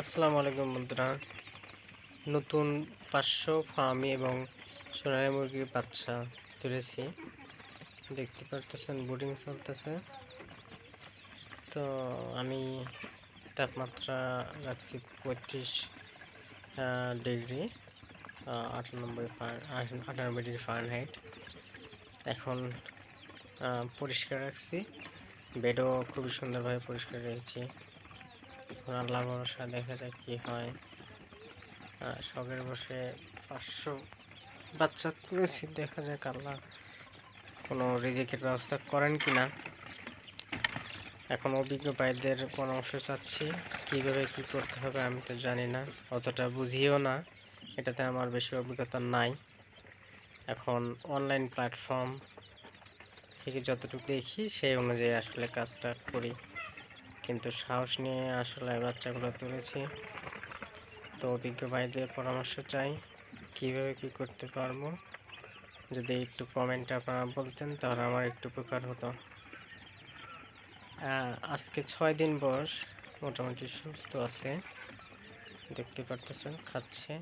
আসসালামু আলাইকুম বন্ধুরা। নতুন 500 ফার্মি এবং সোনালী মুরগির বাচ্চা তুলেছি। দেখতে পারতেছেন ব্রুডিং চলতেছে। তো আমি তাপমাত্রা রাখছি 35 ডিগ্রি 98 ডিগ্রি ফারেনহাইট। এখন পরিষ্কার রাখছি, বেডও খুবই সুন্দরভাবে পরিষ্কার রেখেছি। এখন আল্লাহ ভরসা, দেখা যাক কি হয়। শখের বসে 500 বাচ্চা তুলেছি, দেখা যাক আল্লাহ কোনো রিজিকের ব্যবস্থা করেন কিনা। এখন অভিজ্ঞ ভাইদের পরামর্শ চাচ্ছি, কীভাবে কি করতে হবে। আমি তো জানি না, অতটা বুঝিও না, এটাতে আমার বেশি অভিজ্ঞতা নাই। এখন অনলাইন প্ল্যাটফর্ম থেকে যতটুকু দেখি সেই অনুযায়ী আসলে কাজটা করি, কিন্তু সাহস নিয়ে আসলে বাচ্চাগুলো তুলেছি। তো অভিজ্ঞ ভাইদের পরামর্শ চাই, কীভাবে কি করতে পারবো। যদি একটু কমেন্টে আপনারা বলতেন তাহলে আমার একটু উপকার হতো। আজকে 6 দিন বয়স, মোটামুটি সুস্থ আছে, দেখতে পারতেছেন, খাচ্ছে।